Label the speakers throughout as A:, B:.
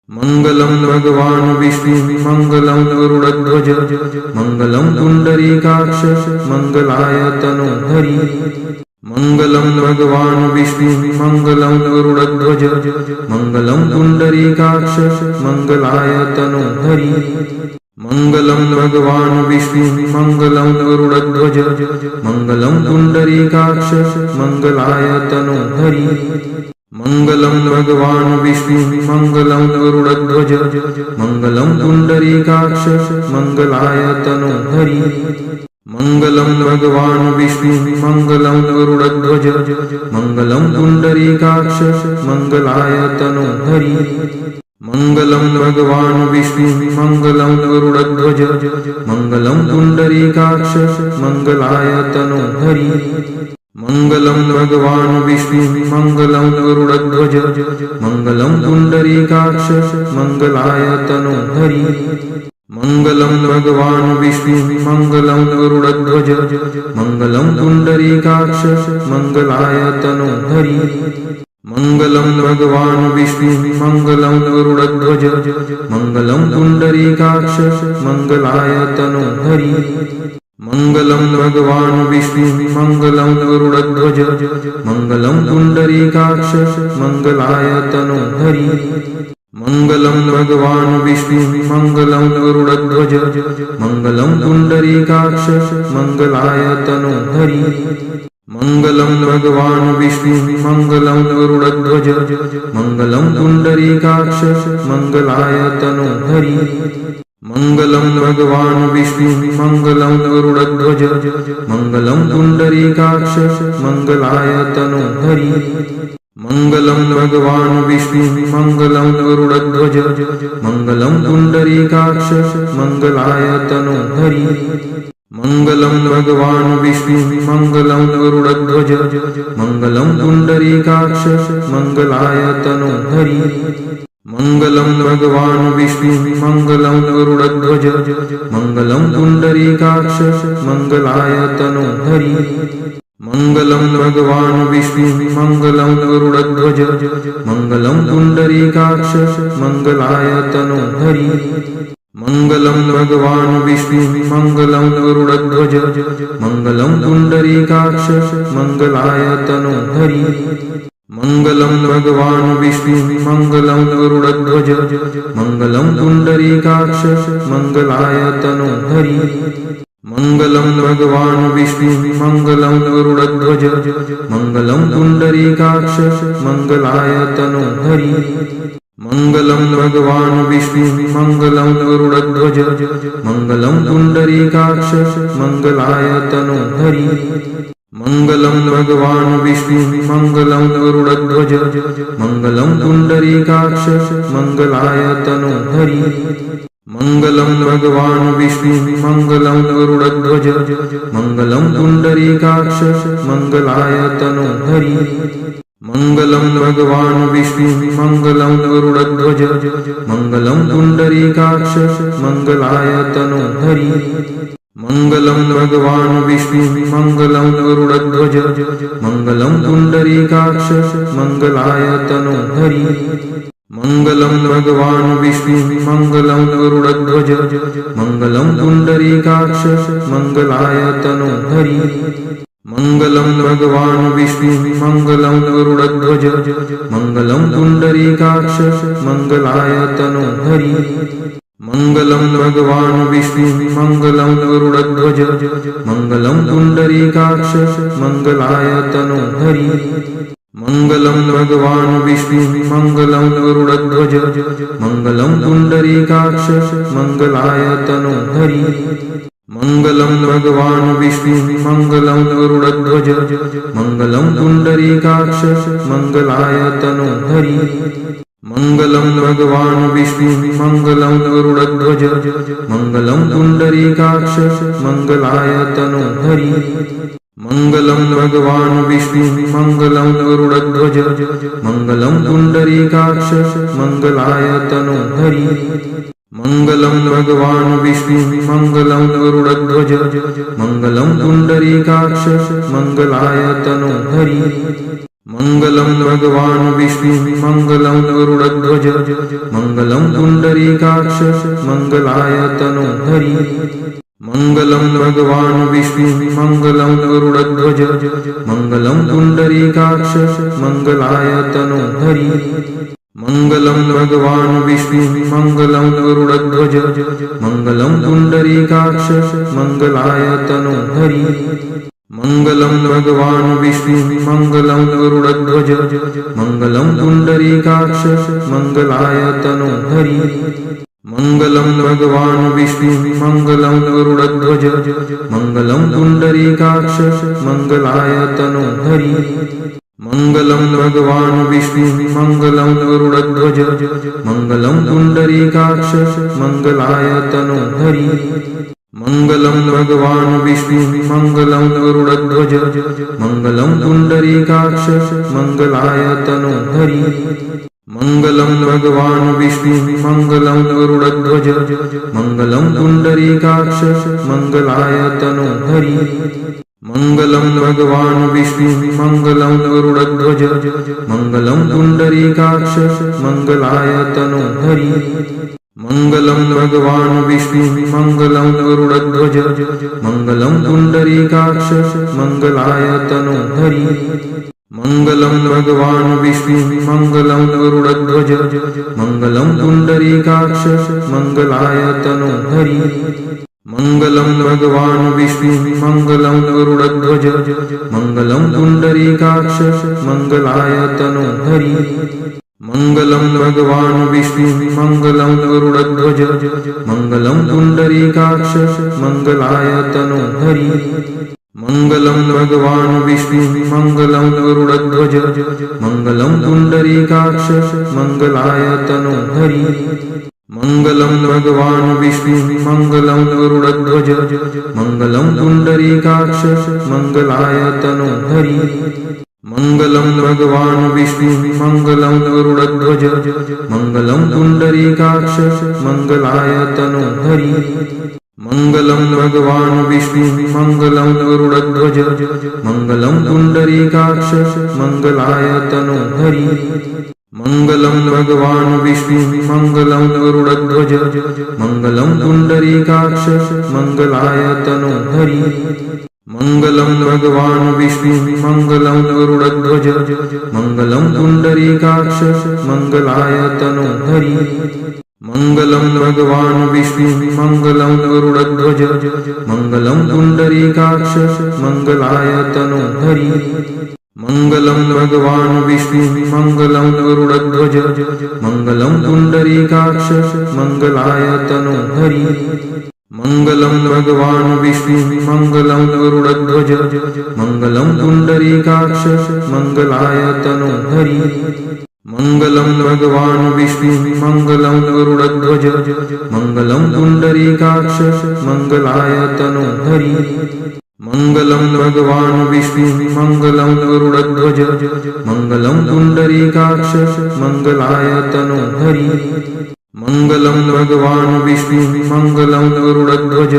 A: मंगलम भगवान विष्णु मंगलम गरुड़ध्वज मंगलम पुंडरीकाक्ष मंगलाय तनोहरि। मंगलम भगवान विष्णु मंगलम गरुड़ध्वज मंगलम पुंडरीकाक्ष मंगलाय तनोहरि। मंगलम भगवान विष्णु मंगलम गरुड़ध्वज मंगलम पुंडरीकाक्ष मंगलाय तनोहरि। मंगलम भगवान विष्णु मंगलम गरुड़ध्वज मंगलम पुंडरीकाक्ष मंगलाय तनोहरि। मंगलम भगवान विष्णु मंगलम गरुड़ध्वज मंगलम पुंडरीकाक्ष मंगलाय तनोहरि। मंगलम भगवान विष्णु मंगलम गरुड़ध्वज मंगलम पुंडरीकाक्ष मंगलाय तनोहरि। मंगलम भगवान विष्णु मंगलम गरुड़ध्वज मंगलम पुंडरीकाक्ष मंगलाय तनोहरि। मंगलम भगवान विष्णु मंगलम गरुड़ध्वज मंगलम पुंडरीकाक्ष मंगलाय तनोहरि। मंगलम भगवान विष्णु मंगलम गरुड़ध्वज मंगलम पुंडरीकाक्ष मंगलाय तनोहरि। मंगलम भगवान विष्णु मंगलम गरुड़ध्वज मंगलम पुंडरीकाक्ष मंगलाय तनोहरि। मंगलम भगवान विष्णु मंगलम गरुड़ध्वज मंगलम पुंडरीकाक्ष मंगलाय तनोहरि। मंगलम भगवान विष्णु मंगलम गरुड़ध्वज मंगलम पुंडरीकाक्ष मंगलाय तनोहरि। मंगलम भगवान विष्णु मंगलम गरुड़ध्वज मंगलम पुंडरीकाक्ष मंगलाय तनोहरि। मंगलम भगवान विष्णु मंगलम गरुड़ध्वज मंगलम पुंडरीकाक्ष मंगलाय तनोहरि। मंगलम भगवान विष्णु मंगलम गरुड़ध्वज मंगलम पुंडरीकाक्ष मंगलाय तनोहरि। मंगलम भगवान विष्णु मंगलम गरुड़ध्वज मंगलम पुंडरीकाक्ष मंगलाय तनोहरि। मंगलम भगवान विष्णु मंगलम गरुड़ध्वज मंगलम पुंडरीकाक्ष मंगलाय तनोहरि। मंगलम भगवान विष्णु मंगलम गरुड़ध्वज मंगलम पुंडरीकाक्ष मंगलाय तनोहरि। मंगलम भगवान विष्णु मंगलम गरुड़ध्वज मंगलम पुंडरीकाक्ष मंगलाय तनोहरि। मंगलम भगवान विष्णु मंगलम गरुड़ध्वज मंगलम पुंडरीकाक्ष मंगलाय तनोहरि। मंगलम भगवान विष्णु मंगलम गरुड़ध्वज मंगलम पुंडरीकाक्ष मंगलाय तनोहरि। मंगलम भगवान विष्णु मंगलम गरुड़ध्वज मंगलम पुंडरीकाक्ष मंगलाय तनोहरि। मंगलम भगवान विष्णु मंगलम गरुड़ध्वज मंगलम पुंडरीकाक्ष मंगलाय तनोहरि। मंगलम भगवान विष्णु मंगलम गरुड़ध्वज मंगलम पुंडरीकाक्ष मंगलाय तनोहरि। मंगलम भगवान विष्णु मंगलम गरुड़ध्वज मंगलम पुंडरीकाक्ष मंगलाय तनोहरि। मंगलम भगवान विष्णु मंगलम गरुड़ध्वज मंगलम पुंडरीकाक्ष मंगलाय तनोहरि। मंगलम भगवान विष्णु मंगलम गरुड़ध्वज मंगलम पुंडरीकाक्ष मंगलाय तनोहरि। मंगलम भगवान विष्णु मंगलम गरुड़ध्वज मंगलम पुंडरीकाक्ष मंगलाय तनोहरि। मंगलम भगवान विष्णु मंगलम गरुड़ध्वज मंगलम पुंडरीकाक्ष मंगलाय तनोहरि। मंगलम भगवान विष्णु मंगलम गरुड़ध्वज मंगलम पुंडरीकाक्ष मंगलाय तनोहरि। मंगलम भगवान विष्णु मंगलम गरुड़ध्वज मंगलम पुंडरीकाक्ष मंगलाय तनोहरि। मंगलम भगवान विष्णु मंगलम गरुड़ध्वज मंगलम पुंडरीकाक्ष मंगलाय तनोहरि। मंगलम भगवान विष्णु मंगलम गरुड़ध्वज मंगलम पुंडरीकाक्ष मंगलाय तनोहरि। मङ्गलं भगवान् विष्णुः मङ्गलं गरुडध्वज मङ्गलं पुण्डरीकाक्ष मङ्गलाय तनोहरि मङ्गलं भगवान् विष्णुः मङ्गलं गरुडध्वज मङ्गलं पुण्डरीकाक्ष मङ्गलाय तनोहरि मङ्गलं भगवान् विष्णुः मङ्गलं गरुडध्वज मङ्गलं पुण्डरीकाक्ष मङ्गलाय तनोहरि मङ्गलं भगवान् विष्णुः मङ्गलं गरुडध्वज मङ्गलं पुण्डरीकाक्ष मङ्गलाय तनोहरि मङ्गलं भगवान् विष्णुः मङ्गलं गरुडध्वज मङ्गलं पुण्डरीकाक्ष मङ्गलाय तनोहरि मङ्गलं भगवान् विष्णुः मङ्गलं गरुडध्वज मङ्गलं पुण्डरीकाक्ष मङ्गलाय तनोहरि मङ्गलं भगवान् विष्णुः मङ्गलं गरुडध्वज मङ्गलं पुण्डरीकाक्ष मङ्गलाय तनोहरि मङ्गलं भगवान् विष्णुः मङ्गलं गरुडध्वज मङ्गलं पुण्डरीकाक्ष मङ्गलाय तनोहरि मङ्गलं भगवान् विष्णुः मङ्गलं गरुडध्वज मङ्गलं पुण्डरीकाक्ष मङ्गलाय तनोहरि मङ्गलं भगवान् विष्णुः मङ्गलं गरुडध्वज मङ्गलं पुण्डरीकाक्ष मङ्गलाय तनोहरि मङ्गलं भगवान् विष्णुः मङ्गलं गरुडध्वज मङ्गलं पुण्डरीकाक्ष मङ्गलाय तनोहरि मङ्गलं भगवान् विष्णुः मङ्गलं गरुडध्वज मङ्गलं पुण्डरीकाक्ष मङ्गलाय तनोहरि मङ्गलं भगवान् विष्णुः मङ्गलं गरुडध्वज मङ्गलं पुण्डरीकाक्ष मङ्गलाय तनोहरि मङ्गलं भगवान् विष्णुः मङ्गलं गरुडध्वज मङ्गलं पुण्डरीकाक्ष मङ्गलाय तनोहरि मङ्गलं भगवान् विष्णुः मङ्गलं गरुडध्वज मङ्गलं पुण्डरीकाक्ष मङ्गलाय तनोहरि मङ्गलं भगवान् विष्णुः मङ्गलं गरुडध्वज मङ्गलं पुण्डरीकाक्ष मङ्गलाय तनोहरि मङ्गलं भगवान् विष्णुः मङ्गलं गरुडध्वज मङ्गलं पुण्डरीकाक्ष मङ्गलाय तनोहरि मङ्गलं भगवान् विष्णुः मङ्गलं गरुडध्वज मङ्गलं पुण्डरीकाक्ष मङ्गलाय तनोहरि मङ्गलं भगवान् विष्णुः मङ्गलं गरुडध्वज मङ्गलं पुण्डरीकाक्ष मङ्गलाय तनोहरि मङ्गलं भगवान् विष्णुः मङ्गलं गरुडध्वज मङ्गलं पुण्डरीकाक्ष मङ्गलाय तनोहरि मङ्गलं भगवान् विष्णुः मङ्गलं गरुडध्वज मङ्गलं पुण्डरीकाक्ष मङ्गलाय तनोहरि मङ्गलं भगवान् विष्णुः मङ्गलं गरुडध्वज मङ्गलं पुण्डरीकाक्ष मङ्गलाय तनोहरि मङ्गलं भगवान् विष्णुः मङ्गलं गरुडध्वज मङ्गलं पुण्डरीकाक्ष मङ्गलाय तनोहरि मङ्गलं भगवान् विष्णुः मङ्गलं गरुडध्वज मङ्गलं पुण्डरीकाक्ष मङ्गलाय तनोहरि मङ्गलं भगवान् विष्णुः मङ्गलं गरुडध्वज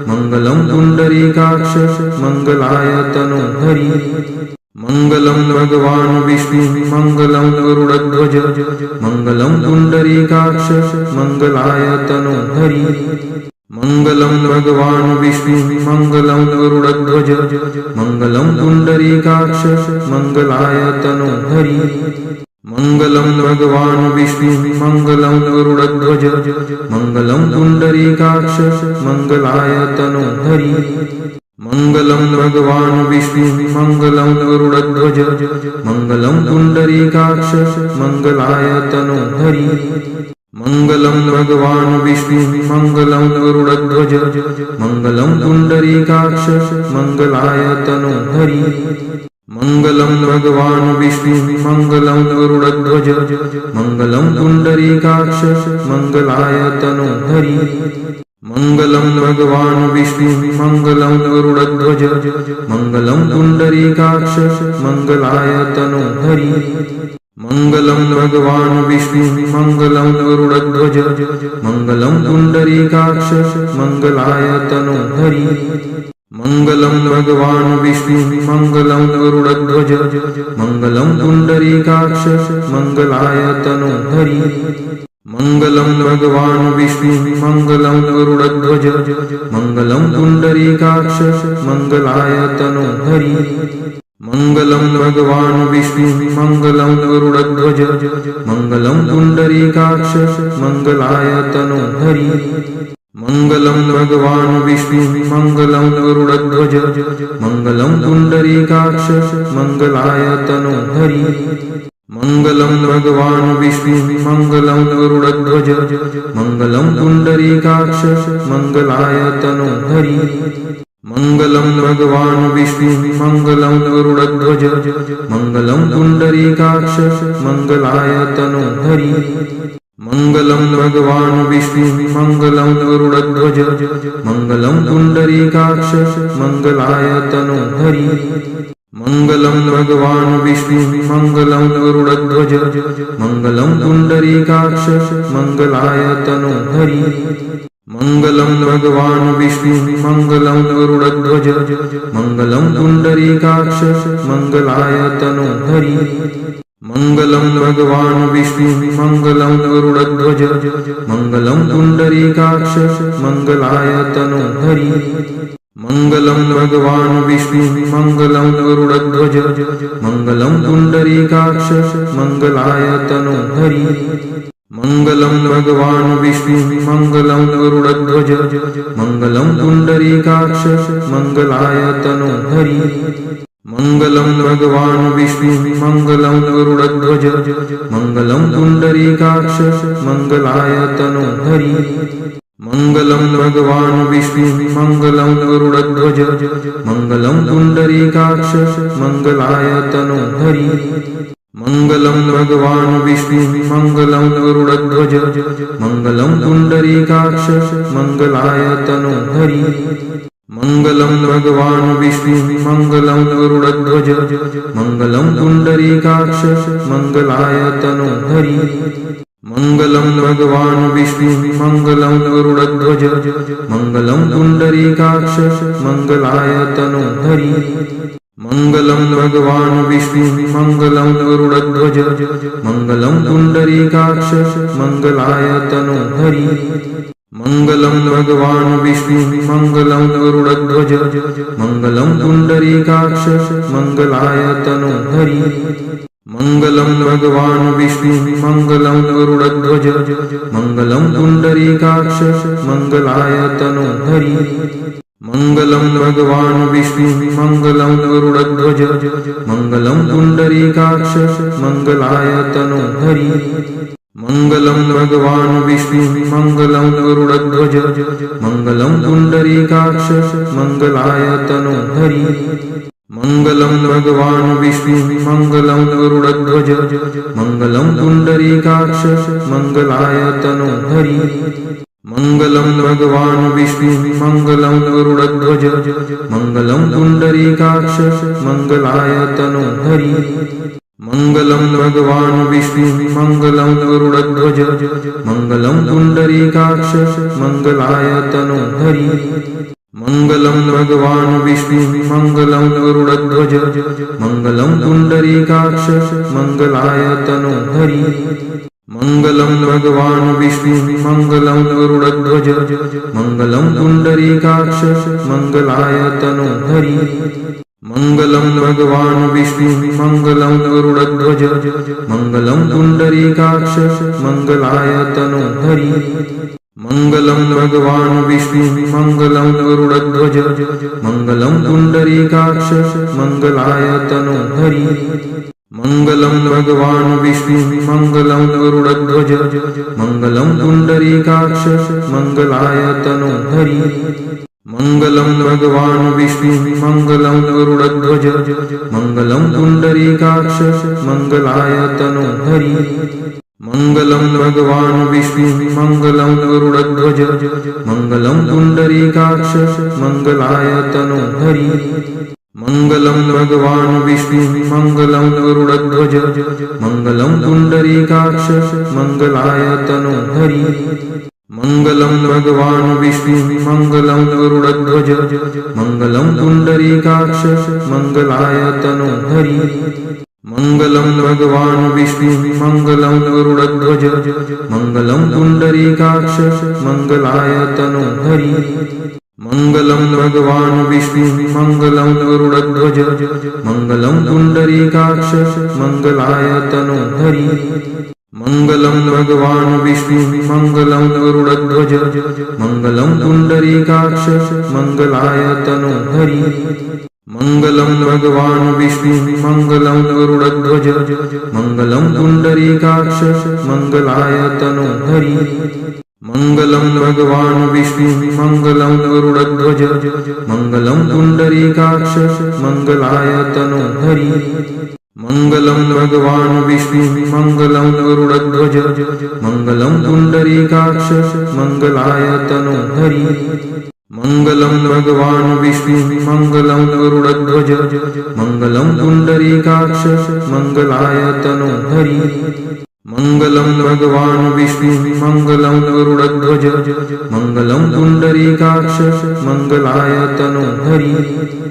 A: मङ्गलं पुण्डरीकाक्ष मङ्गलाय तनोहरि मङ्गलं भगवान् विष्णुः मङ्गलं गरुडध्वज मङ्गलं पुण्डरीकाक्ष मङ्गलाय तनोहरि मङ्गलं भगवान् विष्णुः मङ्गलं गरुडध्वज मङ्गलं पुण्डरीकाक्ष मङ्गलाय तनोहरि मङ्गलं भगवान् विष्णुः मङ्गलं गरुडध्वज मङ्गलं पुण्डरीकाक्ष मङ्गलाय तनोहरि मङ्गलं भगवान् विष्णुः मङ्गलं गरुडध्वज मङ्गलं पुण्डरीकाक्ष मङ्गलाय तनोहरि मङ्गलं भगवान् विष्णुः मङ्गलं गरुडध्वज मङ्गलं पुण्डरीकाक्ष मङ्गलाय तनोहरि मङ्गलं भगवान् विष्णुः मङ्गलं गरुडध्वज मङ्गलं पुण्डरीकाक्ष मङ्गलाय तनोहरि मङ्गलं भगवान् विष्णुः मङ्गलं गरुडध्वज मङ्गलं पुण्डरीकाक्ष मङ्गलाय तनोहरि मङ्गलं भगवान् विष्णुः मङ्गलं गरुडध्वज मङ्गलं पुण्डरीकाक्ष मङ्गलाय तनोहरि मङ्गलं भगवान् विष्णु मङ्गलं गरुडध्वज मङ्गलं पुण्डरीकाक्ष मङ्गलाय तनोहरि मङ्गलं भगवान् विष्णु मङ्गलं गरुडध्वज मङ्गलं पुण्डरीकाक्ष मङ्गलाय तनोहरि मङ्गलं भगवान् विष्णु मङ्गलं गरुडध्वज मङ्गलं पुण्डरीकाक्ष मङ्गलाय तनोहरि मङ्गलं भगवान् विष्णु मङ्गलं गरुडध्वज मङ्गलं पुण्डरीकाक्ष मङ्गलाय तनोहरि मङ्गलं भगवान् विष्णु मङ्गलं गरुडध्वज मङ्गलं पुण्डरीकाक्ष मङ्गलाय तनोहरि मङ्गलं भगवान् विष्णु मङ्गलं गरुडध्वज मङ्गलं पुण्डरीकाक्ष मङ्गलाय तनोहरि मङ्गलं भगवान् विष्णु मङ्गलं गरुडध्वज मङ्गलं पुण्डरीकाक्ष मङ्गलाय तनोहरि मङ्गलं भगवान् विष्णु मङ्गलं गरुडध्वज मङ्गलं पुण्डरीकाक्ष मङ्गलाय तनोहरि मङ्गलं भगवान् विष्णु मङ्गलं गरुडध्वज मङ्गलं पुण्डरीकाक्ष मङ्गलाय तनोहरि मङ्गलं भगवान् विष्णु मङ्गलं गरुडध्वज मङ्गलं पुण्डरीकाक्ष मङ्गलाय तनोहरि मङ्गलं भगवान् विष्णु मङ्गलं गरुडध्वज मङ्गलं पुण्डरीकाक्ष मङ्गलाय तनोहरि मङ्गलं भगवान् विष्णु मङ्गलं गरुडध्वज मङ्गलं पुण्डरीकाक्ष मङ्गलाय तनोहरि मङ्गलं भगवान् विष्णु मङ्गलं गरुडध्वज मङ्गलं पुण्डरीकाक्ष मङ्गलाय तनोहरि मङ्गलं भगवान् विष्णु मङ्गलं गरुडध्वज मङ्गलं पुण्डरीकाक्ष मङ्गलाय तनोहरि मङ्गलं भगवान् विष्णु मङ्गलं गरुडध्वज मङ्गलं पुण्डरीकाक्ष मङ्गलाय तनोहरि मङ्गलं भगवान् विष्णु मङ्गलं गरुडध्वज मङ्गलं पुण्डरीकाक्ष मङ्गलाय तनोहरि मङ्गलं भगवान् विष्णु मङ्गलं गरुडध्वज मङ्गलं पुण्डरीकाक्ष मङ्गलाय तनोहरि मङ्गलं भगवान् विष्णु मङ्गलं गरुडध्वज मङ्गलं पुण्डरीकाक्ष मङ्गलाय तनोहरि मङ्गलं भगवान् विष्णु मङ्गलं गरुडध्वज मङ्गलं पुण्डरीकाक्ष मङ्गलाय तनोहरि मङ्गलं भगवान् विष्णु मङ्गलं गरुडध्वज मङ्गलं पुण्डरीकाक्ष मङ्गलाय तनोहरि मङ्गलं भगवान् विष्णु मङ्गलं गरुडध्वज मङ्गलं पुण्डरीकाक्ष मङ्गलाय तनोहरि मङ्गलं भगवान् विष्णु मङ्गलं गरुडध्वज मङ्गलं पुण्डरीकाक्ष मङ्गलाय तनोहरि मङ्गलं भगवान् विष्णु मङ्गलं गरुडध्वज मङ्गलं पुण्डरीकाक्ष मङ्गलाय तनोहरि मङ्गलं भगवान् विष्णु मङ्गलं गरुडध्वज मङ्गलं पुण्डरीकाक्ष मङ्गलाय तनोहरि मङ्गलं भगवान् विष्णु मङ्गलं गरुडध्वज मङ्गलं पुण्डरीकाक्ष मङ्गलाय तनोहरि मङ्गलं भगवान् विष्णु मङ्गलं गरुडध्वज मङ्गलं पुण्डरीकाक्ष मङ्गलाय तनोहरि मङ्गलं भगवान् विष्णु मङ्गलं गरुडध्वज मङ्गलं पुण्डरीकाक्ष मङ्गलाय तनोहरि मङ्गलं भगवान् विष्णु मङ्गलं गरुडध्वज मङ्गलं पुण्डरीकाक्ष मङ्गलाय तनोहरि मङ्गलं भगवान् विष्णु मङ्गलं गरुडध्वज मङ्गलं पुण्डरीकाक्ष मङ्गलाय तनोहरि मङ्गलं भगवान् विष्णु मङ्गलं गरुडध्वज मङ्गलं पुण्डरीकाक्ष मङ्गलाय तनोहरि मङ्गलं भगवान् विष्णु मङ्गलं गरुडध्वज मङ्गलं पुण्डरीकाक्ष मङ्गलाय तनोहरि मङ्गलं भगवान् विष्णु मङ्गलं गरुडध्वज मङ्गलं पुण्डरीकाक्ष मङ्गलाय तनोहरि मङ्गलं भगवान् विष्णु मङ्गलं गरुडध्वज मङ्गलं पुण्डरीकाक्ष मङ्गलाय तनोहरि मङ्गलं भगवान् विष्णु मङ्गलं गरुडध्वज मङ्गलं पुण्डरीकाक्ष मङ्गलाय तनोहरि मङ्गलं भगवान् विष्णु मङ्गलं गरुडध्वज मङ्गलं पुण्डरीकाक्ष मङ्गलाय तनोहरि मङ्गलं भगवान् विष्णु मङ्गलं गरुडध्वज मङ्गलं पुण्डरीकाक्ष मङ्गलाय तनोहरि मङ्गलं भगवान् विष्णु मङ्गलं गरुडध्वज मङ्गलं पुण्डरीकाक्ष मङ्गलाय तनोहरि मङ्गलं भगवान् विष्णु मङ्गलं गरुडध्वज मङ्गलं पुण्डरीकाक्ष मङ्गलाय तनोहरि मङ्गलं भगवान् विष्णु मङ्गलं गरुडध्वज मङ्गलं पुण्डरीकाक्ष मङ्गलाय तनोहरि मङ्गलं भगवान् विष्णु मङ्गलं गरुडध्वज मङ्गलं पुण्डरीकाक्ष मङ्गलाय तनोहरि मङ्गलं भगवान् विष्णु मङ्गलं गरुडध्वज मङ्गलं पुण्डरीकाक्ष मङ्गलाय तनोहरि मङ्गलं भगवान् विष्णु मङ्गलं गरुडध्वज मङ्गलं पुण्डरीकाक्ष मङ्गलाय तनोहरि।